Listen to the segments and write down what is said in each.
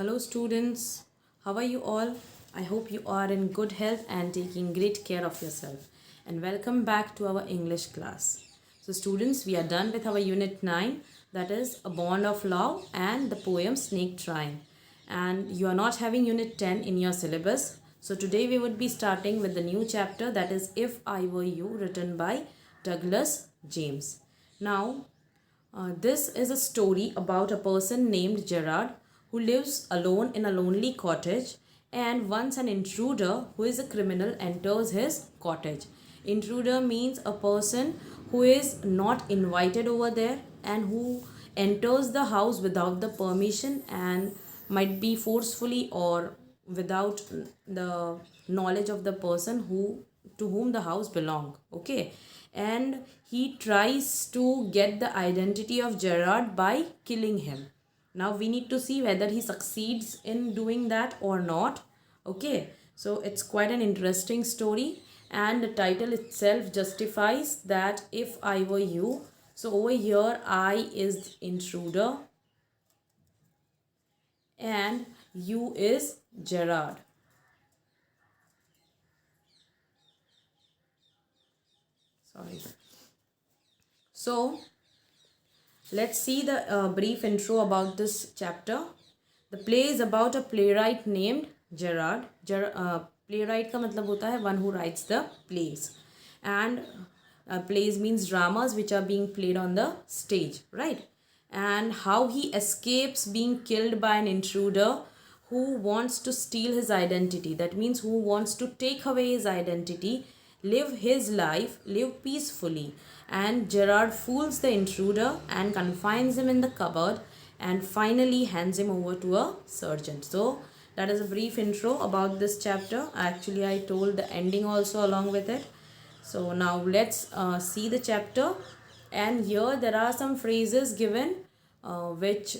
Hello, students. How are you all? I hope you are in good health and taking great care of yourself. And welcome back to our English class. So, students, we are done with our Unit 9, that is A Bond of Love and the poem Snake Trying. And you are not having Unit 10 in your syllabus. So, today we would be starting with the new chapter, that is If I Were You, written by Douglas James. Now, this is a story about a person named Gerard who lives alone in a lonely cottage, and once an intruder who is a criminal enters his cottage. Intruder means a person who is not invited over there and who enters the house without the permission and might be forcefully or without the knowledge of the person who to whom the house belong. Okay, and he tries to get the identity of Gerard by killing him. Now we need to see whether he succeeds in doing that or not. Okay, so it's quite an interesting story, and the title itself justifies that if I were you. So over here, I is intruder and you is Gerard. Sorry. So let's see the brief intro about this chapter. The play is about a playwright named Gerard. Playwright का मतलब होता है one who writes the plays, and plays means dramas which are being played on the stage, right? And how he escapes being killed by an intruder who wants to steal his identity. That means who wants to take away his identity, live his life, live peacefully. And Gerard fools the intruder and confines him in the cupboard and finally hands him over to a surgeon. So that is a brief intro about this chapter. Actually, I told the ending also along with it. So now let's see the chapter. And here there are some phrases given which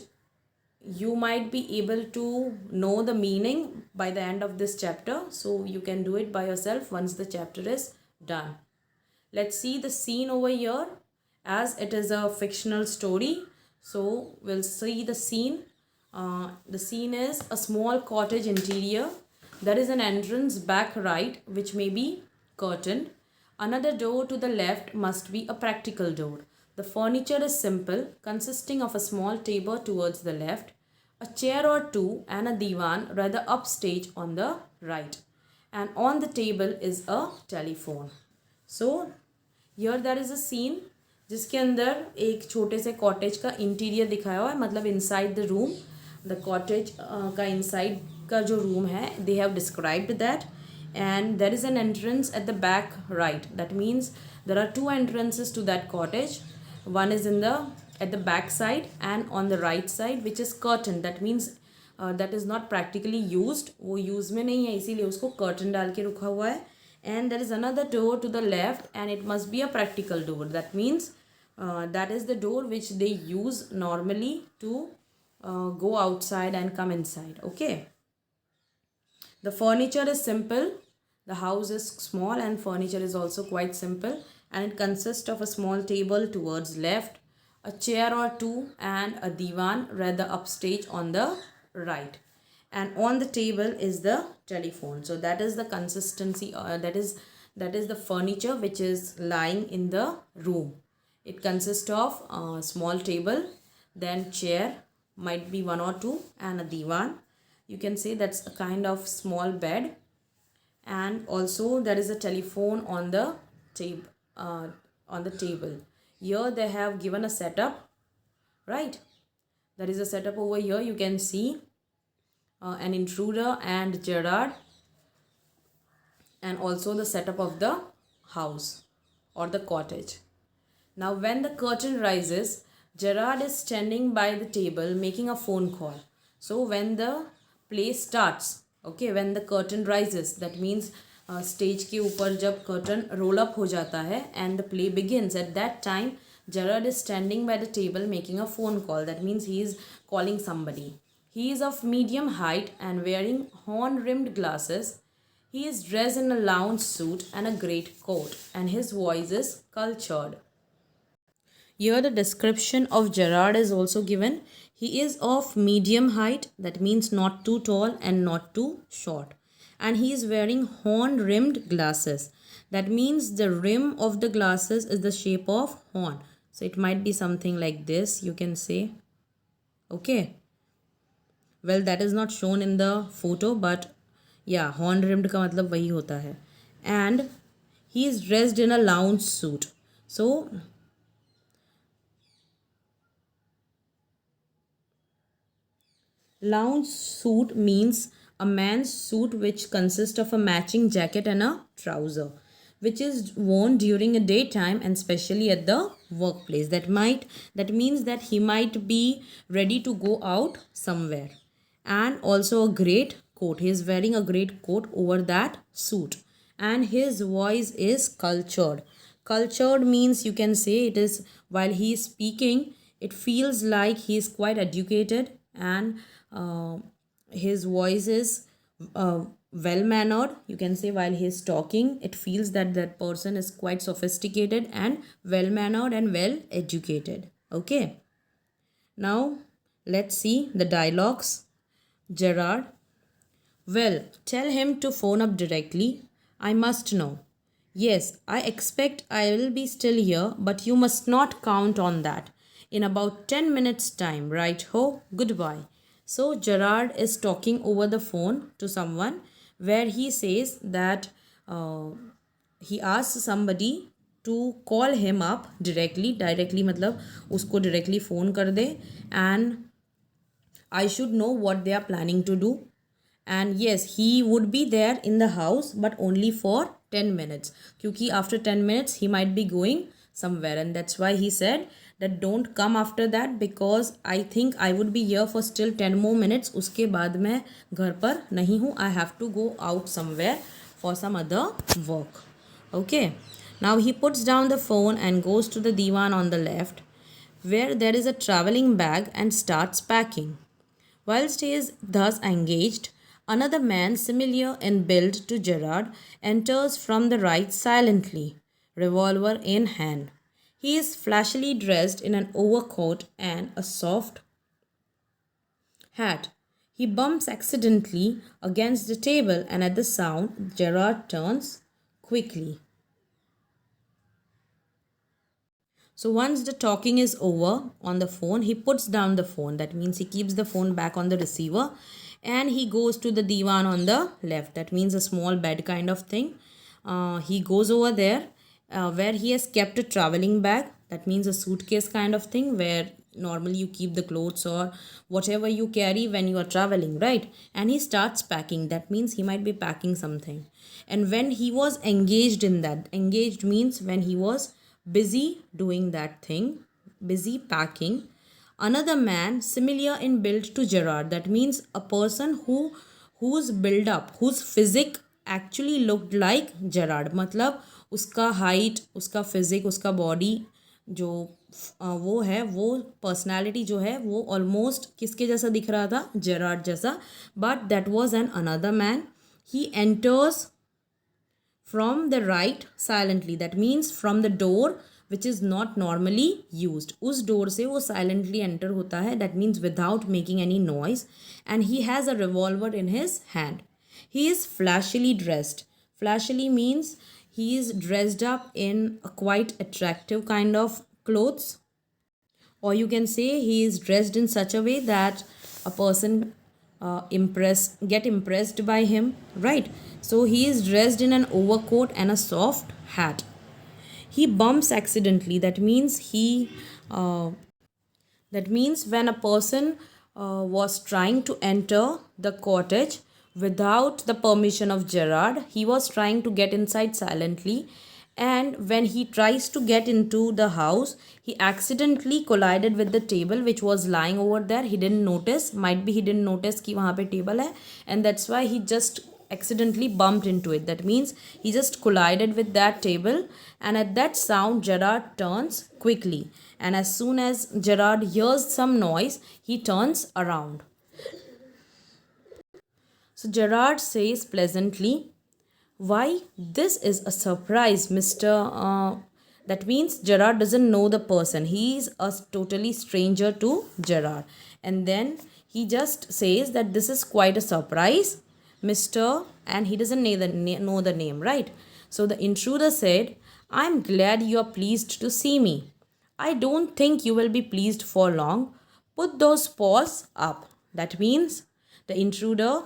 you might be able to know the meaning by the end of this chapter. So you can do it by yourself once the chapter is done. Let's see the scene over here, as it is a fictional story. So we'll see the scene. The scene is a small cottage interior. There is an entrance back right which may be curtained. Another door to the left must be a practical door. The furniture is simple, consisting of a small table towards the left, a chair or two, and a divan rather upstage on the right. And on the table is a telephone. So here there is a scene जिसके अंदर एक छोटे से cottage का interior दिखाया हुआ है, मतलब inside the room, the cottage का इनसाइड का जो रूम है, they have described that. And there is an entrance at the back right. That means there are two entrances to that cottage. One is at the back side and on the right side, which is curtain. That means that is not practically used. वो use में नहीं है, इसीलिए उसको curtain डाल के रखा हुआ है. And there is another door to the left, and it must be a practical door. That means that is the door which they use normally to go outside and come inside. Okay. The furniture is simple. The house is small and furniture is also quite simple, and it consists of a small table towards left, a chair or two, and a divan rather upstage on the right. And on the table is the telephone. So that is the consistency, that is the furniture which is lying in the room. It consists of a small table, then chair, might be one or two, and a divan. You can say that's a kind of small bed, and also there is a telephone on the table. Here they have given a setup, right? There is a setup over here. You can see an intruder and Gerard, and also the setup of the house or the cottage. Now when the curtain rises, Gerard is standing by the table making a phone call. So when the play starts, okay, when the curtain rises, that means stage के ऊपर जब curtain roll up हो जाता है and the play begins, at that time Gerard is standing by the table making a phone call. That means he is calling somebody. He is of medium height and wearing horn-rimmed glasses. He is dressed in a lounge suit and a great coat, and his voice is cultured. Here the description of Gerard is also given. He is of medium height, that means not too tall and not too short. And he is wearing horn rimmed glasses. That means the rim of the glasses is the shape of horn. So it might be something like this, you can say. Okay. Well, that is not shown in the photo, but yeah, horn rimmed का मतलब वही होता है. And he is dressed in a lounge suit. So lounge suit means a man's suit which consists of a matching jacket and a trouser, which is worn during a daytime and especially at the workplace. That means that he might be ready to go out somewhere. And also a great coat. He is wearing a great coat over that suit. And his voice is cultured. Cultured means, you can say, it is while he is speaking, it feels like he is quite educated, and his voice is well mannered. You can say while he is talking, it feels that that person is quite sophisticated and well mannered and well educated. Okay. Now let's see the dialogues. Gerard: well, tell him to phone up directly. I must know. Yes, I expect I will be still here, but you must not count on that. In about 10 minutes' time, right ho? Goodbye. So, Gerard is talking over the phone to someone where he says that he asks somebody to call him up directly. Directly मतलब उसको directly phone कर दे, and I should know what they are planning to do. And yes, he would be there in the house, but only for 10 minutes. Kyuki after 10 minutes, he might be going somewhere. And that's why he said that don't come after that, because I think I would be here for still 10 more minutes. Uske baad मैं घर पर नहीं हूँ. I have to go out somewhere for some other work. Okay. Now he puts down the phone and goes to the divan on the left, where there is a traveling bag, and starts packing. Whilst he is thus engaged, another man similar in build to Gerard enters from the right silently, revolver in hand. He is flashily dressed in an overcoat and a soft hat. He bumps accidentally against the table, and at the sound, Gerard turns quickly. So once the talking is over on the phone, he puts down the phone. That means he keeps the phone back on the receiver, and he goes to the divan on the left. That means a small bed kind of thing. He goes over there where he has kept a traveling bag. That means a suitcase kind of thing where normally you keep the clothes or whatever you carry when you are traveling, right? And he starts packing. That means he might be packing something. And when he was engaged in that, engaged means when he was busy doing that thing, busy packing, another man similar in build to Gerard, that means a person whose build up, whose physique actually looked like Gerard, मतलब उसका height, उसका physique, उसका body जो वो है, वो personality जो है वो ऑलमोस्ट किसके जैसा दिख रहा था, जेरार्ड जैसा. But that was an another man. He enters from the right silently. That means from the door which is not normally used. उस door से वो silently enter होता है. That means without making any noise. And he has a revolver in his hand. He is flashily dressed. Flashily means he is dressed up in a quite attractive kind of clothes. Or you can say he is dressed in such a way that a person get impressed by him, right? So he is dressed in an overcoat and a soft hat. He bumps accidentally. That means when a person was trying to enter the cottage without the permission of Gerard, he was trying to get inside silently, and when he tries to get into the house, he accidentally collided with the table which was lying over there. He didn't notice, might be he didn't notice कि वहाँ पे table है, and that's why he just accidentally bumped into it. That means he just collided with that table, and at that sound Gerard turns quickly, and as soon as Gerard hears some noise, he turns around. So Gerard says pleasantly, why, this is a surprise, Mr. That means Gerard doesn't know the person. He is a totally stranger to Gerard. And then he just says that this is quite a surprise, Mr. And he doesn't know the name, right? So the intruder said, I'm glad you are pleased to see me. I don't think you will be pleased for long. Put those paws up. That means the intruder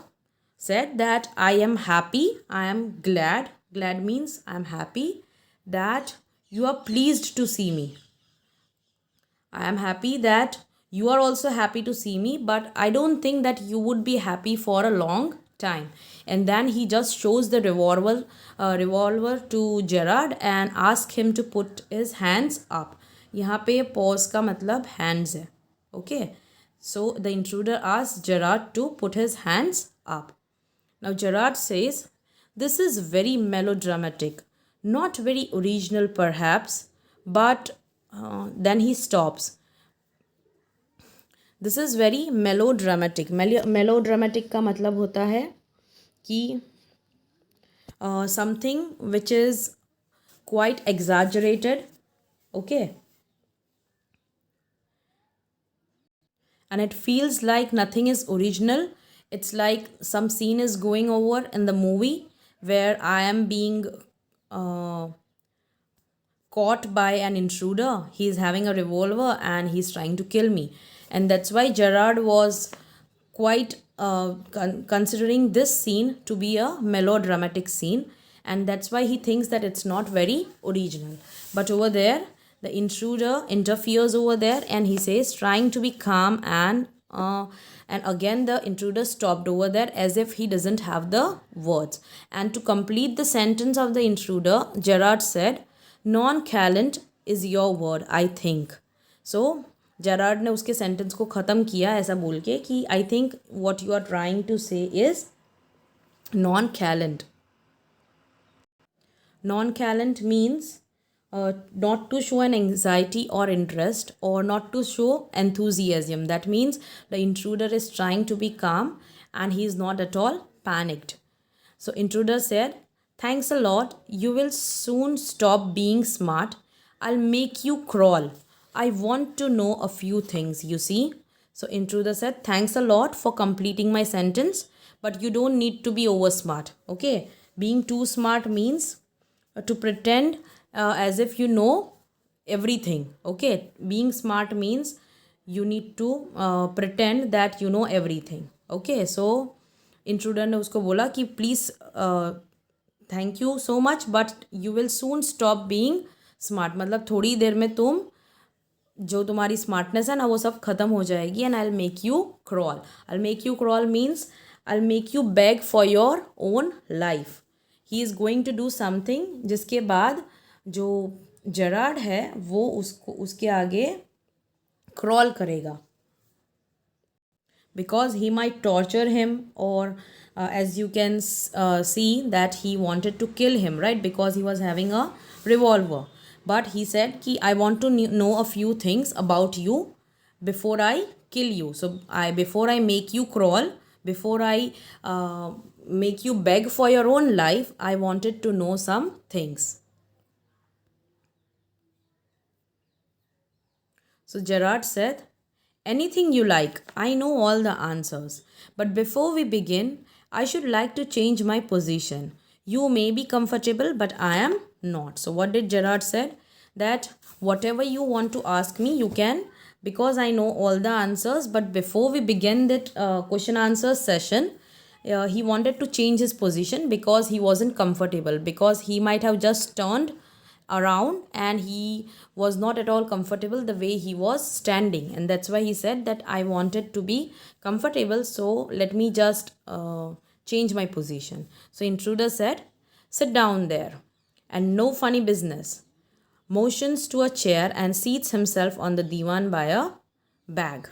said that I am happy, I am glad. Glad means I am happy that you are pleased to see me. I am happy that you are also happy to see me, but I don't think that you would be happy for a long time. And then he just shows the revolver to Gerard and asks him to put his hands up. यहाँ पे pause का मतलब hands है. Okay. So the intruder asks Gerard to put his hands up. Now Gerard says, this is very melodramatic, not very original perhaps, but then he stops. This is very melodramatic. Melodramatic का मतलब होता है कि something which is quite exaggerated, okay? And it feels like nothing is original. It's like some scene is going over in the movie where I am being caught by an intruder. He is having a revolver and he's trying to kill me. And that's why Gerard was quite considering this scene to be a melodramatic scene. And that's why he thinks that it's not very original. But over there, the intruder interferes over there and he says, trying to be calm, and again the intruder stopped over there as if he doesn't have the words. And to complete the sentence of the intruder, Gerard said, nonchalant is your word, I think. So Gerard ने उसके sentence को ख़त्म किया ऐसा बोल के कि I think what you are trying to say is nonchalant. Nonchalant means not to show an anxiety or interest, or not to show enthusiasm. That means the intruder is trying to be calm and he is not at all panicked. So intruder said, thanks a lot. You will soon stop being smart. I'll make you crawl. I want to know a few things, you see. So intruder said, thanks a lot for completing my sentence, but you don't need to be over smart. Okay. Being too smart means to pretend as if you know everything. Okay. Being smart means you need to pretend that you know everything. Okay. So intruder ने उसको बोला कि please thank you so much, but you will soon stop being smart. मतलब थोड़ी देर में तुम जो तुम्हारी स्मार्टनेस है ना वो सब ख़त्म हो जाएगी. And I make you crawl. I make you crawl means I make you beg for your own life. He is going to do something जिसके बाद जो जेरार्ड है वो उसके आगे क्रॉल करेगा. Because he might torture him, or as you can see that he wanted to kill him, right? Because he was having a revolver. But he said ki I want to know a few things about you before I kill you. So before I make you crawl, before I make you beg for your own life, I wanted to know some things. So Gerard said, anything you like. I know all the answers. But before we begin, I should like to change my position. You may be comfortable, but I am not. So what did Gerard said? That whatever you want to ask me, you can, because I know all the answers. But before we begin that question answer session, he wanted to change his position because he wasn't comfortable, because he might have just turned around and he was not at all comfortable the way he was standing, and that's why he said that I wanted to be comfortable, so let me just change my position. So intruder said, sit down there, and no funny business. Motions to a chair and seats himself on the divan by a bag.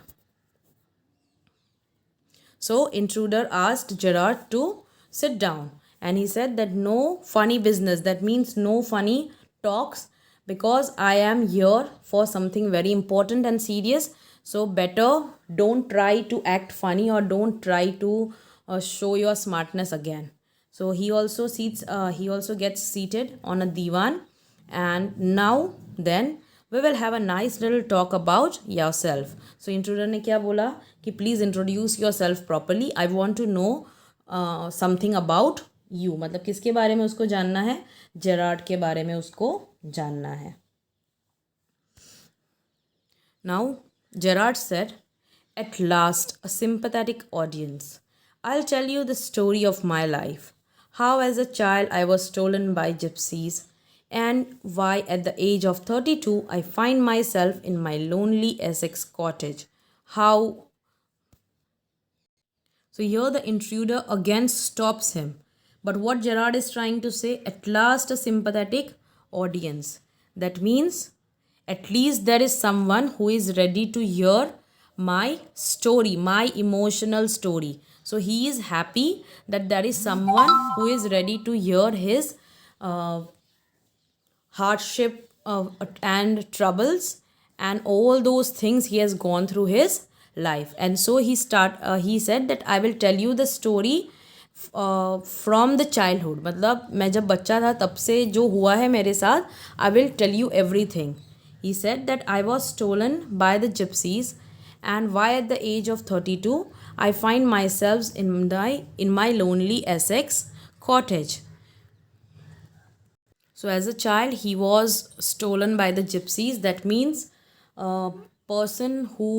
So intruder asked Gerard to sit down, and he said that no funny business, that means no funny talks, because I am here for something very important and serious. So better don't try to act funny, or don't try to show your smartness again. So he also gets seated on a divan, and now then we will have a nice little talk about yourself. So intruder ने क्या बोला कि please introduce yourself properly. I want to know something about you. मतलब किसके बारे में उसको जानना है? जेरार्ड के बारे में उसको जानना है. Now Gerard said, "At last, a sympathetic audience. I'll tell you the story of my life. How, as a child, I was stolen by gypsies, and why, at the age of 32, I find myself in my lonely Essex cottage. How." So, here the intruder again stops him. But what Gerard is trying to say, at last, a sympathetic audience. That means, at least there is someone who is ready to hear my story, my emotional story. So he is happy that there is someone who is ready to hear his hardship and troubles and all those things he has gone through his life. And so he said that I will tell you the story from the childhood. मतलब मैं जब बच्चा था तब से जो हुआ है मेरे साथ, I will tell you everything. He said that I was stolen by the gypsies and why at the age of 32 I find myself in my lonely Essex cottage. So as a child he was stolen by the gypsies. That means a person who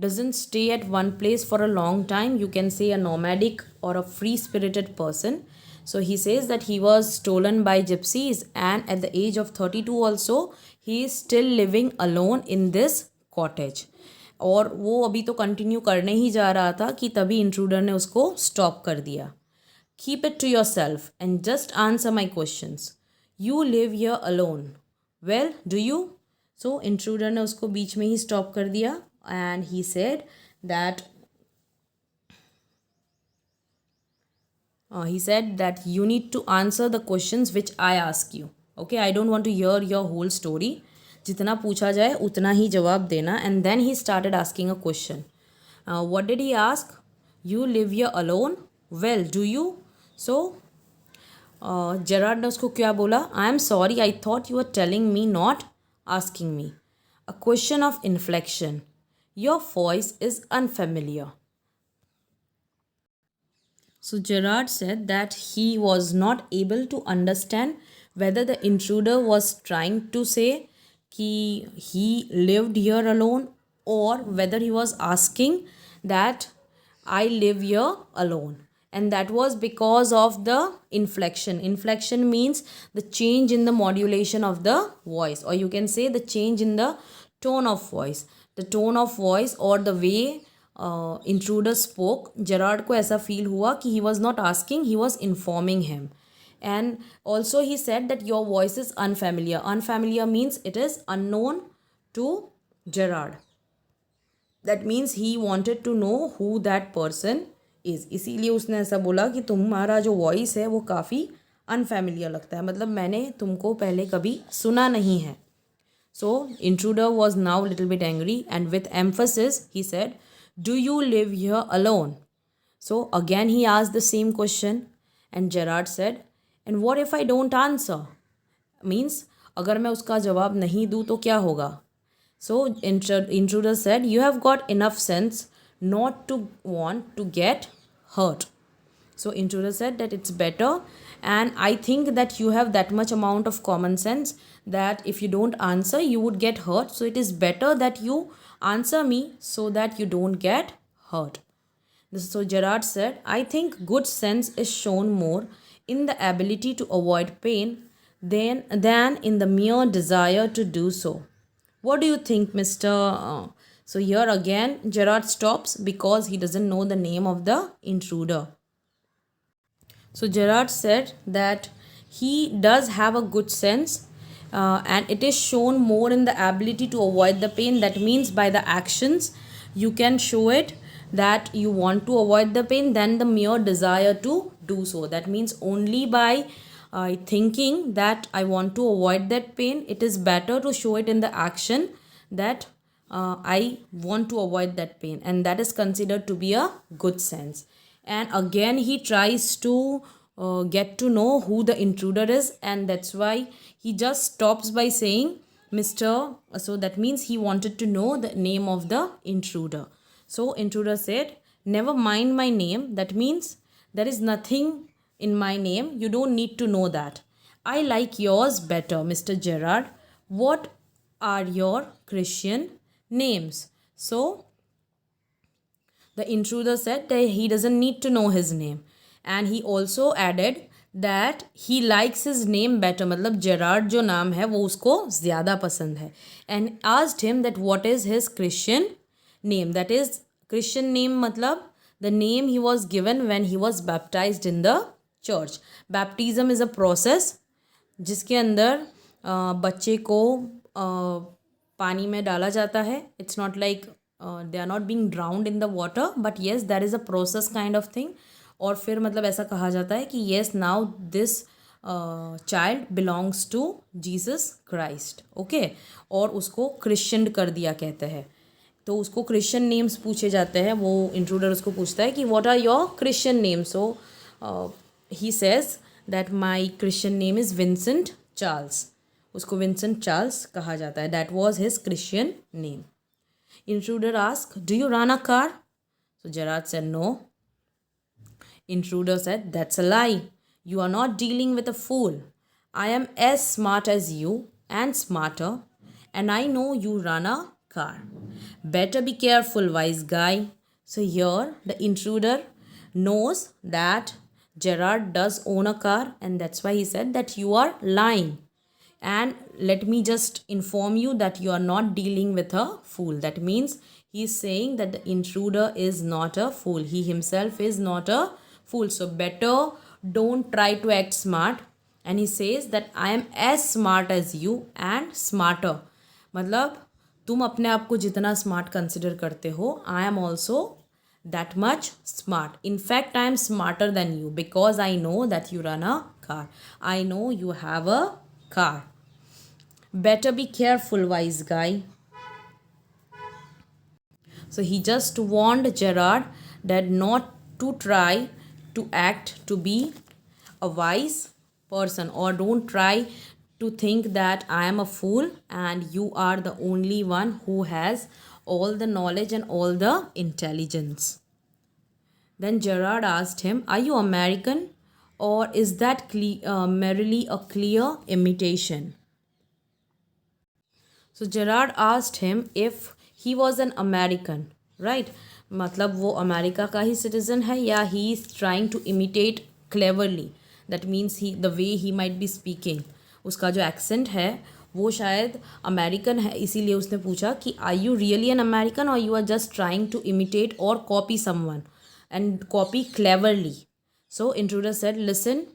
doesn't stay at one place for a long time. You can say a nomadic or a free spirited person. So he says that he was stolen by gypsies and at the age of 32 also he is still living alone in this cottage. और वो अभी तो continue करने ही जा रहा था कि तभी इंट्रूडर ने उसको स्टॉप कर दिया. Keep it to yourself and just answer my questions. You live here alone. Well do you. So intruder ने उसको बीच में ही स्टॉप कर दिया and he said that you need to answer the questions which I ask you. Okay, I don't want to hear your whole story. जितना पूछा जाए उतना ही जवाब देना. And then he started asking a question. What did he ask. You live here alone. Well do you. So Gerard ने उसको क्या बोला. I am sorry, I thought you are telling me, not asking me. A question of inflection. Your voice is unfamiliar. So Gerard said that he was not able to understand whether the intruder was trying to say he lived here alone or whether he was asking that I live here alone. And that was because of the inflection. Inflection means the change in the modulation of the voice, or you can say the change in the tone of voice. The tone of voice or the way intruder spoke, Gerard को ऐसा feel हुआ कि he was not asking, he was informing him. And also he said that your voice is unfamiliar. Unfamiliar means it is unknown to Gerard. That means he wanted to know who that person is. इसीलिए उसने ऐसा बोला कि तुम्हारा जो voice है वो काफ़ी अनफेमिलियर लगता है. मतलब मैंने तुमको पहले कभी सुना नहीं है. So intruder was now a little bit angry and with emphasis he said, do you live here alone? So again he asked the same question and Gerard said, and what if I don't answer? Means अगर मैं उसका जवाब नहीं दूँ तो क्या होगा. So intruder said, you have got enough sense not to want to get hurt. So intruder said that it's better, and I think that you have that much amount of common sense that if you don't answer you would get hurt. So it is better that you answer me so that you don't get hurt. So Gerard said, I think good sense is shown more in the ability to avoid pain than in the mere desire to do so. What do you think, Mr. So here again Gerard stops because he doesn't know the name of the intruder. So Gerard said that he does have a good sense and it is shown more in the ability to avoid the pain. That means by the actions you can show it that you want to avoid the pain than the mere desire to do so. That means only by thinking that I want to avoid that pain, it is better to show it in the action that I want to avoid that pain, and that is considered to be a good sense. And again he tries to get to know who the intruder is, and that's why he just stops by saying, Mr. So that means he wanted to know the name of the intruder. So intruder said, never mind my name. That means there is nothing in my name. You don't need to know that. I like yours better, Mr. Gerard. What are your Christian names? So the intruder said that he doesn't need to know his name. And he also added that he likes his name better. मतलब Gerrard जो नाम है वो उसको ज़्यादा पसंद है. And asked him that what is his Christian name. That is Christian name मतलब the name he was given when he was baptized in the church. Baptism is a process जिसके अंदर बच्चे को पानी में डाला जाता है. It's not like they are not being drowned in the water, but yes, that is a process kind of thing. और फिर मतलब ऐसा कहा जाता है कि yes, now this child belongs to Jesus Christ. Okay, और उसको क्रिश्चियन कर दिया कहते हैं. तो उसको क्रिश्चियन नेम्स पूछे जाते हैं. वो इंट्रूडर उसको पूछता है कि what are your Christian names. So he says that my Christian name is Vincent Charles. उसको विंसेंट चार्ल्स कहा जाता है. That was his Christian name. Intruder asked, do you run a car? So Gerard said, no. Intruder said, that's a lie. You are not dealing with a fool. I am as smart as you and smarter, and I know you run a car. Better be careful, wise guy. So here the intruder knows that Gerard does own a car, and that's why he said that you are lying. And let me just inform you that you are not dealing with a fool. That means he is saying that the intruder is not a fool. He himself is not a fool. So better don't try to act smart. And he says that I am as smart as you and smarter. मतलब तुम अपने आप को जितना smart consider करते हो, I am also that much smart. In fact, I am smarter than you because I know that you run a car. I know you have a car. Better be careful, wise guy. So he just warned Gerard that not to try to act to be a wise person, or don't try to think that I am a fool and you are the only one who has all the knowledge and all the intelligence. Then Gerard asked him, are you American, or is that merely a clear imitation? So Gerard asked him if he was an American, right? मतलब वो America का ही citizen है या he is trying to imitate cleverly. That means the way he might be speaking, उसका जो accent है वो शायद अमेरिकन है, इसीलिए उसने पूछा कि are you really an American or you are just trying to imitate or copy someone and copy cleverly. So intruder said, listen,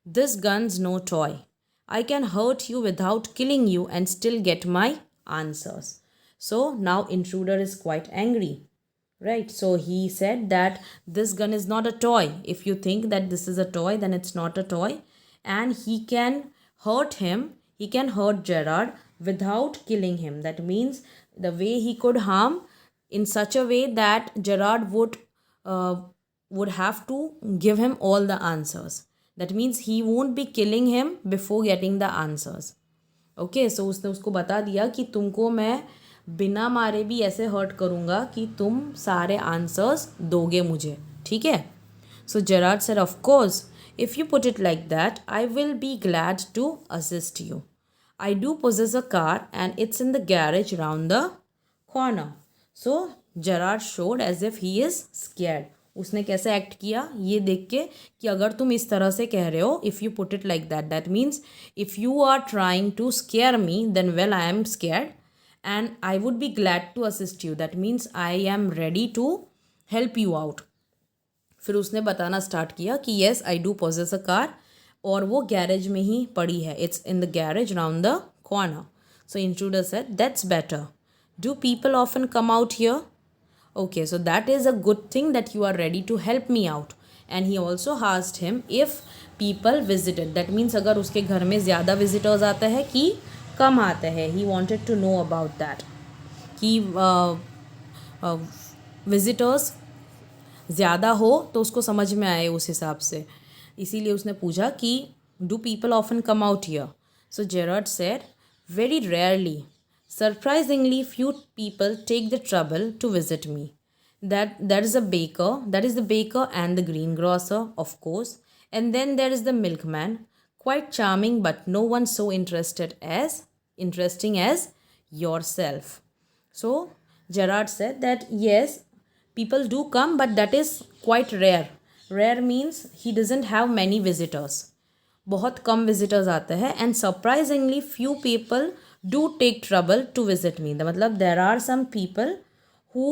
this gun's no toy. I can hurt you without killing you and still get my answers. So now intruder is quite angry, right? So he said that this gun is not a toy. If you think that this is a toy, then it's not a toy. And he can hurt him. He can hurt Gerard without killing him. That means the way he could harm in such a way that Gerard would have to give him all the answers. That means he won't be killing him before getting the answers. Okay, so उसने उसको बता दिया कि तुमको मैं बिना मारे भी ऐसे हर्ट करूँगा कि तुम सारे आंसर्स दोगे मुझे, ठीक है? So Gerard said, of course, if you put it like that, I will be glad to assist you. I do possess a car and it's in the garage round the corner. So Gerard showed as if he is scared. उसने कैसे act किया ये देख के कि अगर तुम इस तरह से कह रहे हो, if you put it like that, that means if you are trying to scare me then well I am scared and I would be glad to assist you. That means I am ready to help you out. फिर उसने बताना start किया कि yes I do possess a car और वो garage में ही पड़ी है. It's in the garage round the corner. So intruder said that's better. Do people often come out here? Okay, so that is a good thing that you are ready to help me out. And he also asked him if people visited. That means अगर उसके घर में ज़्यादा visitors आते हैं कि कम आते हैं. He wanted to know about that. कि visitors ज़्यादा हो तो उसको समझ में आए उस हिसाब से. इसीलिए उसने पूछा कि do people often come out here? So Gerard said, Very rarely, surprisingly few people take the trouble to visit me. That is a baker, that is the baker and the greengrocer, of course. And then there is the milkman, quite charming, but no one so interesting as yourself. So Gerard said that yes, people do come, but that is quite rare. Rare means he doesn't have many visitors. बहुत कम visitors आते हैं and surprisingly few people do take trouble to visit me the मतलब there are some people who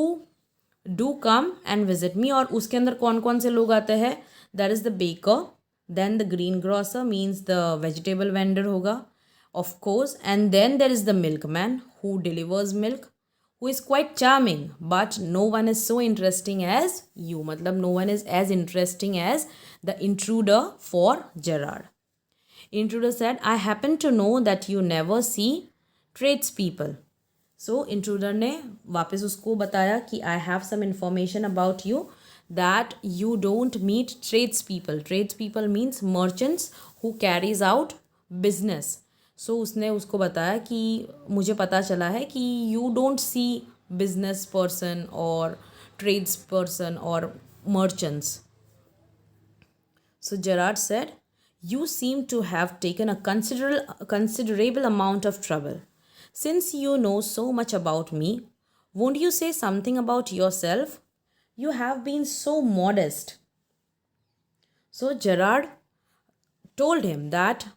do come and visit me और उसके अंदर कौन कौन से लोग आते हैं that is the baker then the greengrocer means the vegetable vendor होगा of course and then there is the milkman who delivers milk who is quite charming but no one is so interesting as you matlab no one is as interesting as the intruder for Gerard. Intruder said, I happen to know that you never see tradespeople. So intruder ने वापस उसको बताया कि I have some information about you that you don't meet tradespeople. Tradespeople means merchants who carries out business. सो उसने उसको बताया कि मुझे पता चला है कि you don't see business person और ट्रेड्स पर्सन और merchants. So Gerard said, you seem to have taken a considerable amount of trouble. Since you know so much about me, won't you say something about yourself? You have been so modest. So Gerard told him that,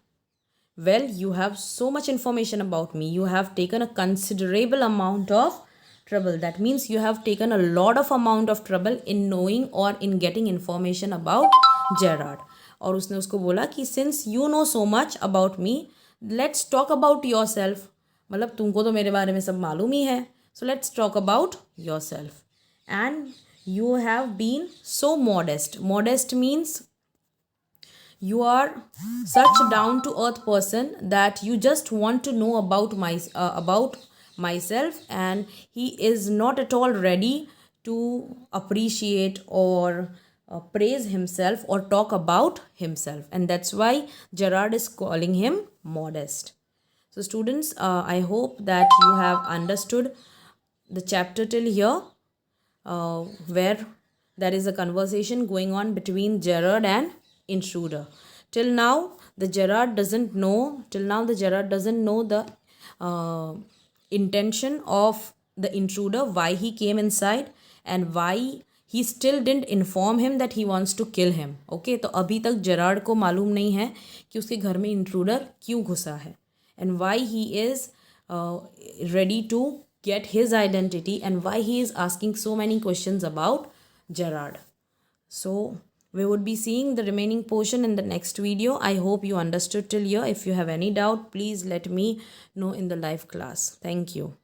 well, you have so much information about me. You have taken a considerable amount of trouble. That means you have taken a lot of amount of trouble in knowing or in getting information about Gerard. और उसने उसको बोला कि since you know so much about me, let's talk about your self. मतलब तुमको तो मेरे बारे में सब मालूम ही है. So let's talk about yourself. And you have been so modest. Modest means you are such down to earth person that you just want to know about myself, and he is not at all ready to appreciate or praise himself or talk about himself, and that's why Gerard is calling him modest. So students, I hope that you have understood the chapter till here, where there is a conversation going on between Gerard and intruder. Till now the Gerard doesn't know the intention of the intruder, why he came inside and why he still didn't inform him that he wants to kill him. Okay, तो अभी तक Gerard को मालूम नहीं है कि उसके घर में intruder क्यों घुसा है and why he is ready to get his identity and why he is asking so many questions about Gerard. So we would be seeing the remaining portion in the next video. I hope you understood till here. If you have any doubt, please let me know in the live class. Thank you.